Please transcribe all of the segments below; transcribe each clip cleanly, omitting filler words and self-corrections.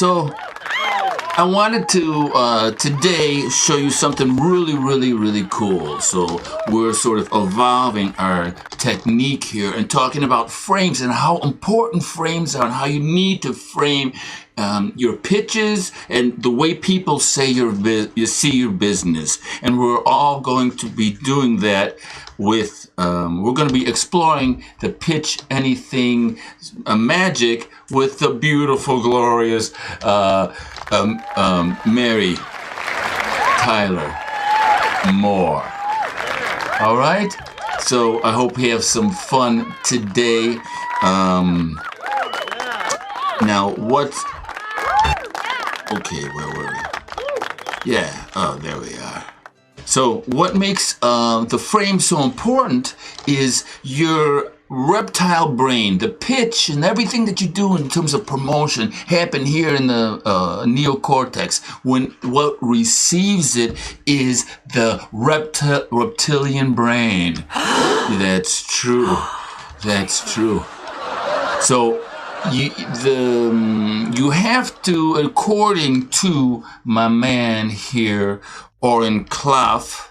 So I wanted to today show you something really cool. So we're sort of evolving our technique here and talking about frames and how important frames are and how you need to frame your pitches and the way people say you see your business. And we're all going to be doing that with, we're going to be exploring the pitch anything magic with the beautiful, glorious Mary Tyler Moore. All right? So I hope you have some fun today. Now, okay, where were we? Yeah, oh, there we are. So what makes the frame so important is your reptile brain. The pitch and everything that you do in terms of promotion happen here in the neocortex. When what receives it is the reptilian brain. That's true. That's true. So you have to, according to my man here, Oren Klaff.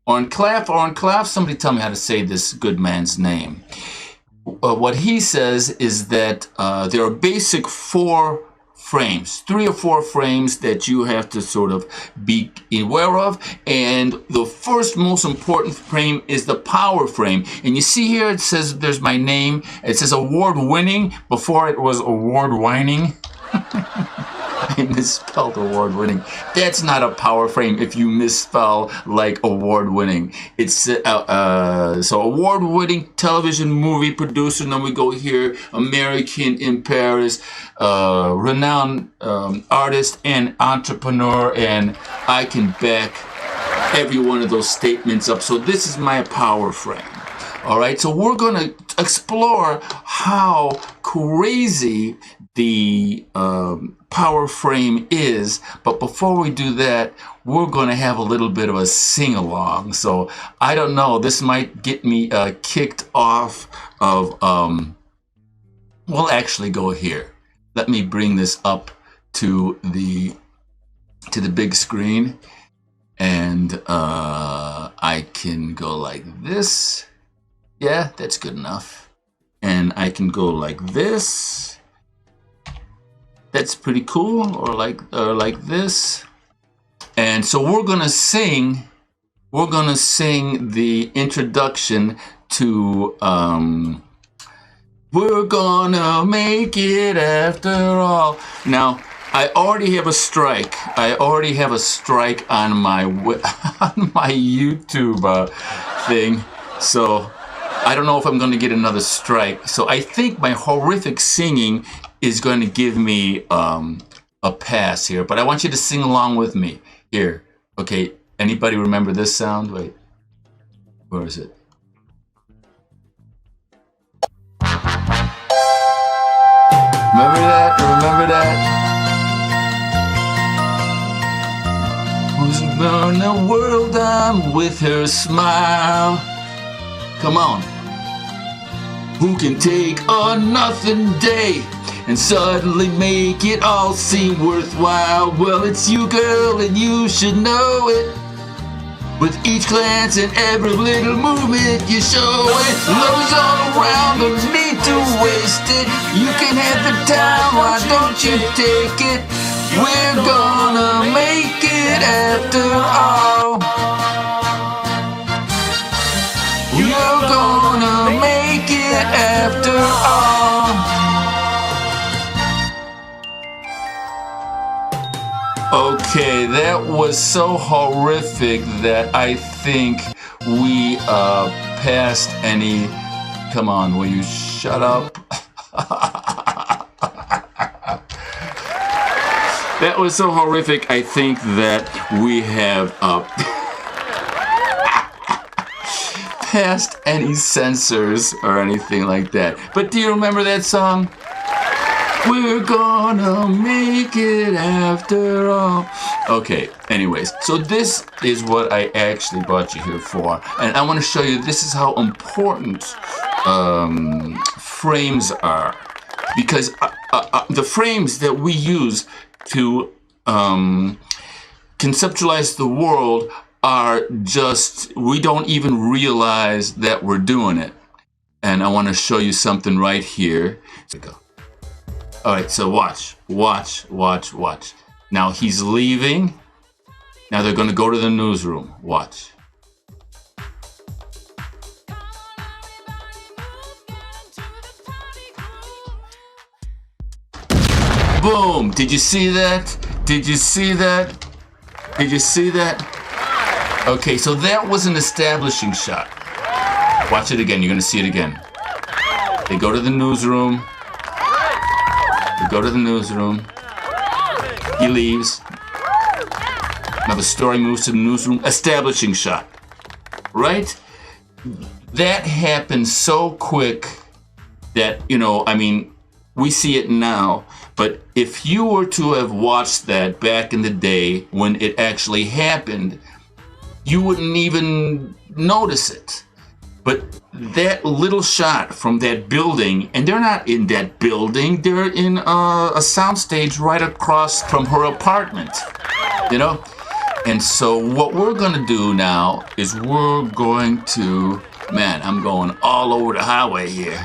Oren Klaff, somebody tell me how to say this good man's name. What he says is that there are basic four frames, 3 or 4 frames that you have to sort of be aware of. And the first most important frame is the power frame. And you see here, it says, there's my name. It says award-winning. Before it was award-whining. I misspelled award-winning. That's not a power frame if you misspell like award-winning. It's so award-winning television movie producer. And then we go here, American in Paris, renowned artist and entrepreneur, and I can back every one of those statements up. So this is my power frame. All right, so we're going to explore how crazy the power frame is, but before we do that, we're going to have a little bit of a sing-along. So I don't know, this might get me kicked off of, we'll actually go here. Let me bring this up to the big screen, and I can go like this. Yeah, that's good enough. And I can go like this. That's pretty cool, or like this. And so we're gonna sing the introduction to We're Gonna Make It After All. Now, I already have a strike. On my YouTube thing. So I don't know if I'm going to get another strike. So I think my horrific singing is going to give me a pass here. But I want you to sing along with me. Here. Okay. Anybody remember this sound? Wait. Where is it? Remember that? Remember that? Who's burn the world down with her smile? Come on. Who can take a nothing day and suddenly make it all seem worthwhile? Well, it's you, girl, and you should know it. With each glance and every little movement you show it. Love is all around, no need to waste it. You can have the time, why don't you take it? We're gonna make it after all. We're gonna make it after all. Okay, that was so horrific that I think we passed any... Come on, will you shut up? That was so horrific, I think that we have past any censors or anything like that. But do you remember that song? We're gonna make it after all. Okay, anyways, so this is what I actually brought you here for. And I want to show you this is how important frames are. Because the frames that we use to conceptualize the world are just, we don't even realize that we're doing it. And I want to show you something right here. All right, so watch. Now he's leaving. Now they're going to go to the newsroom. Watch. Boom! Did you see that? Did you see that? Did you see that? Okay, so that was an establishing shot. Watch it again. You're going to see it again. They go to the newsroom. They go to the newsroom. He leaves. Now the story moves to the newsroom. Establishing shot. Right? That happened so quick that, you know, I mean, we see it now. But if you were to have watched that back in the day when it actually happened, you wouldn't even notice it. But that little shot from that building, and they're not in that building, they're in a soundstage right across from her apartment, you know? And so what we're gonna do now is we're going to, man, I'm going all over the highway here.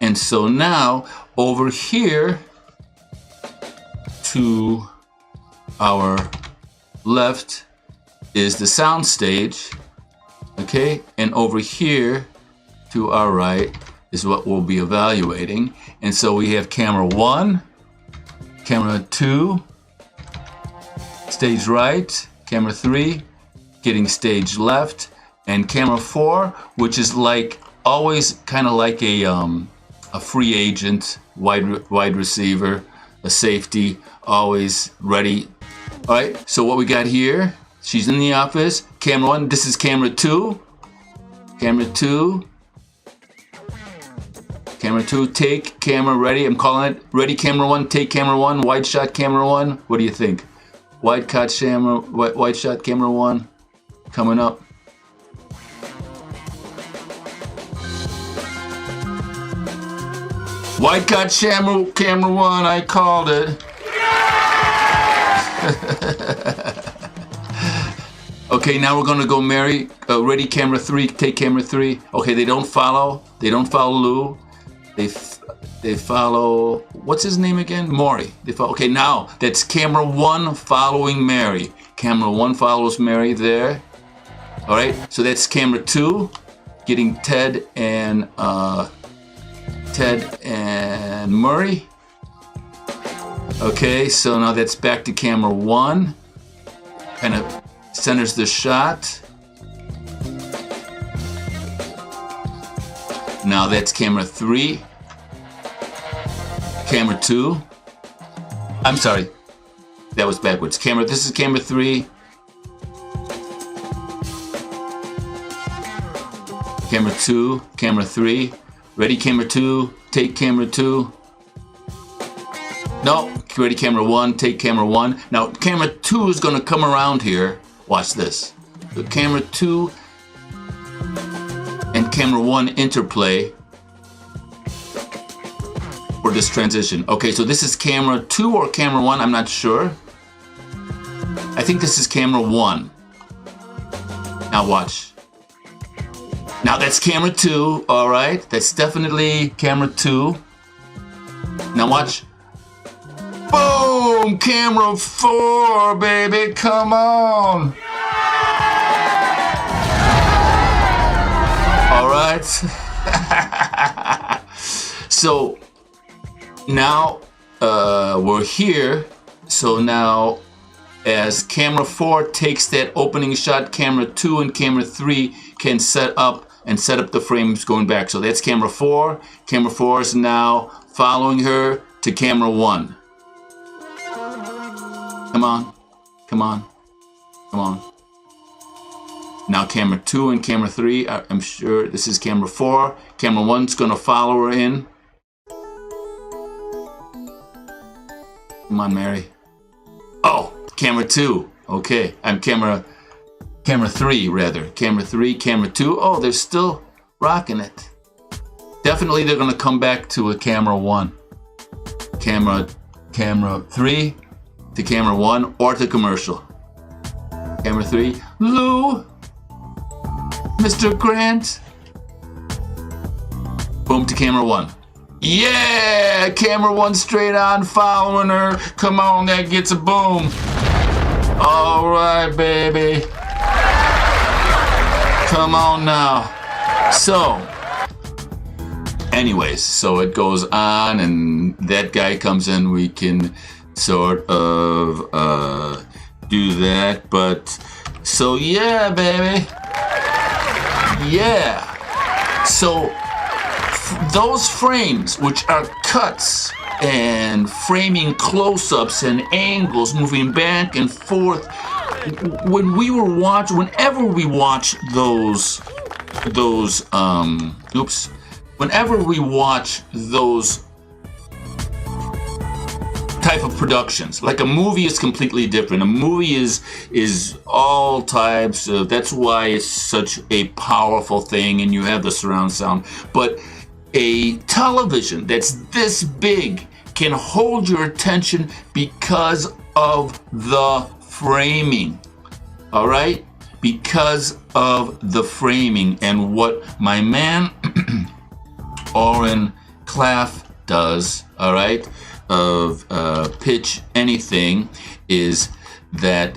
And so now over here to our left is the sound stage, okay? And over here to our right is what we'll be evaluating. And so we have camera 1, camera 2, stage right, camera 3, getting stage left, and camera 4, which is like always kind of like a free agent, wide receiver, a safety, always ready. All right, so what we got here, she's in the office. Camera 1, this is camera 2. Camera 2. Camera 2, take, camera ready. I'm calling it ready, camera 1, take camera 1, wide shot camera 1. What do you think? Wide shot camera 1 coming up. Wide cut camera 1, I called it. Okay, now we're gonna go Mary. Ready, camera 3, take camera 3. Okay, they don't follow Lou. They follow, what's his name again? Maury. They follow, okay, now that's camera 1 following Mary. Camera 1 follows Mary there. All right, so that's camera 2, getting Ted and Murray. Okay, so now that's back to camera 1. Kind of centers the shot. Now that's camera 3. Camera 2. I'm sorry, that was backwards. This is camera 3. Camera 2, camera 3. Ready, camera 2, take camera 2. No, ready, camera 1, take camera 1. Now, camera 2 is going to come around here. Watch this. The camera 2 and camera 1 interplay for this transition. Okay, so this is camera 2 or camera 1, I'm not sure. I think this is camera 1. Now watch. Now that's camera 2, all right? That's definitely camera 2. Now watch. Boom! Camera 4, baby, come on! All right? So now we're here. So now as camera 4 takes that opening shot, camera 2 and camera 3 can set up the frames going back. So that's camera 4. Camera 4 is now following her to camera 1. Come on, come on, come on. Now camera 2 and camera 3, I'm sure this is camera 4. Camera 1's gonna follow her in. Come on, Mary. Oh, camera 2, okay. I'm camera 3 rather. Camera 3, camera 2. Oh, they're still rocking it. Definitely they're going to come back to a camera 1. Camera 3 to camera 1 or to commercial. Camera 3, Lou, Mr. Grant. Boom to camera 1. Yeah, camera 1 straight on, following her. Come on, that gets a boom. All right, baby. Come on now. So, anyways, so it goes on, and that guy comes in. We can sort of do that, but so yeah, baby. Yeah. So those frames, which are cuts and framing close-ups and angles, moving back and forth. Whenever we watch those type of productions, like a movie is completely different. A movie is all types of, that's why it's such a powerful thing, and you have the surround sound. But a television that's this big can hold your attention because of the framing. All right? Because of the framing. And what my man Oren Klaff does, all right, of Pitch Anything, is that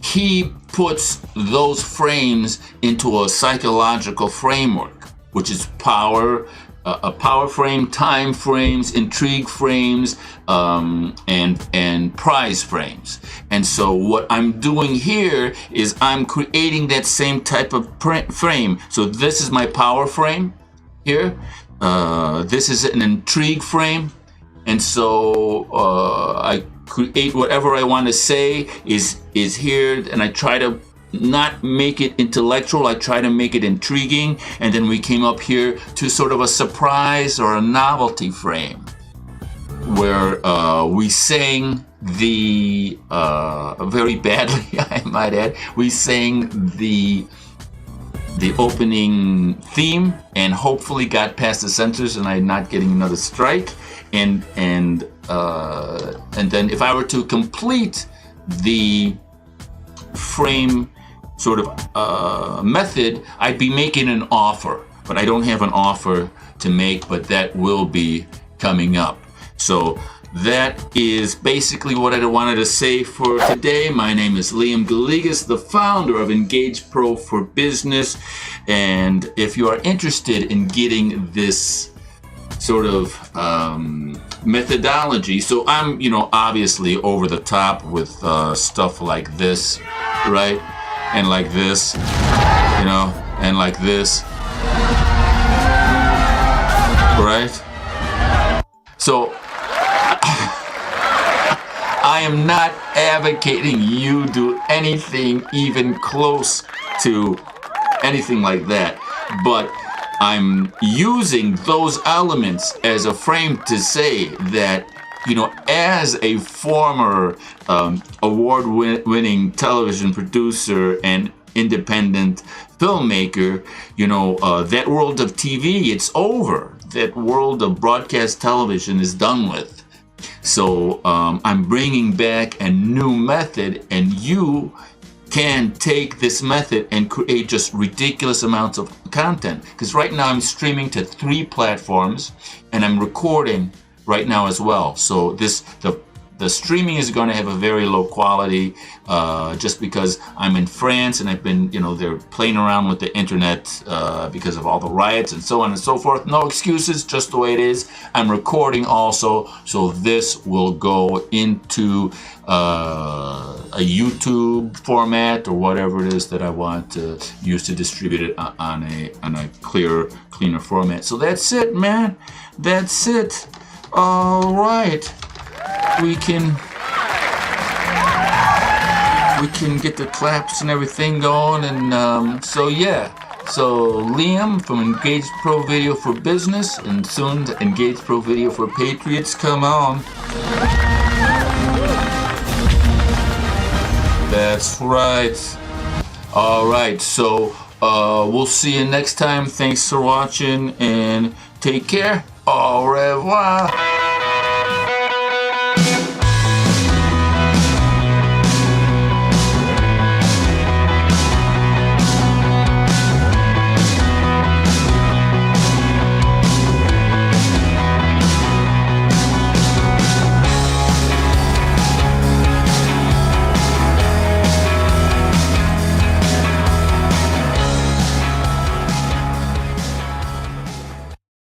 he puts those frames into a psychological framework, which is power, a power frame, time frames, intrigue frames, and prize frames. And so what I'm doing here is I'm creating that same type of frame. So this is my power frame here. This is an intrigue frame. And so I create whatever I want to say is here, and I try to not make it intellectual. I try to make it intriguing, and then we came up here to sort of a surprise or a novelty frame where we sang the very badly, I might add. We sang the opening theme and hopefully got past the censors and I'm not getting another strike. And then if I were to complete the frame sort of method, I'd be making an offer, but I don't have an offer to make, but that will be coming up. So that is basically what I wanted to say for today. My name is Liam Galigas, the founder of Engage Pro for Business. And if you are interested in getting this sort of methodology, so I'm, obviously over the top with stuff like this, right? And like this, and like this, right? So I am not advocating you do anything even close to anything like that, but I'm using those elements as a frame to say that, as a former award-winning television producer and independent filmmaker, that world of TV, it's over. That world of broadcast television is done with. So I'm bringing back a new method, and you can take this method and create just ridiculous amounts of content. Because right now I'm streaming to 3 platforms, and I'm recording right now as well. So the streaming is going to have a very low quality, just because I'm in France and I've been, they're playing around with the internet because of all the riots and so on and so forth. No excuses, just the way it is. I'm recording also, so this will go into a YouTube format or whatever it is that I want to use to distribute it on a cleaner format. So that's it, man. That's it. All right. We can get the claps and everything going, and so yeah. So Liam from Engage Pro Video for Business, and soon to Engage Pro Video for Patriots. Come on. That's right. All right. So we'll see you next time. Thanks for watching, and Take care. Au revoir.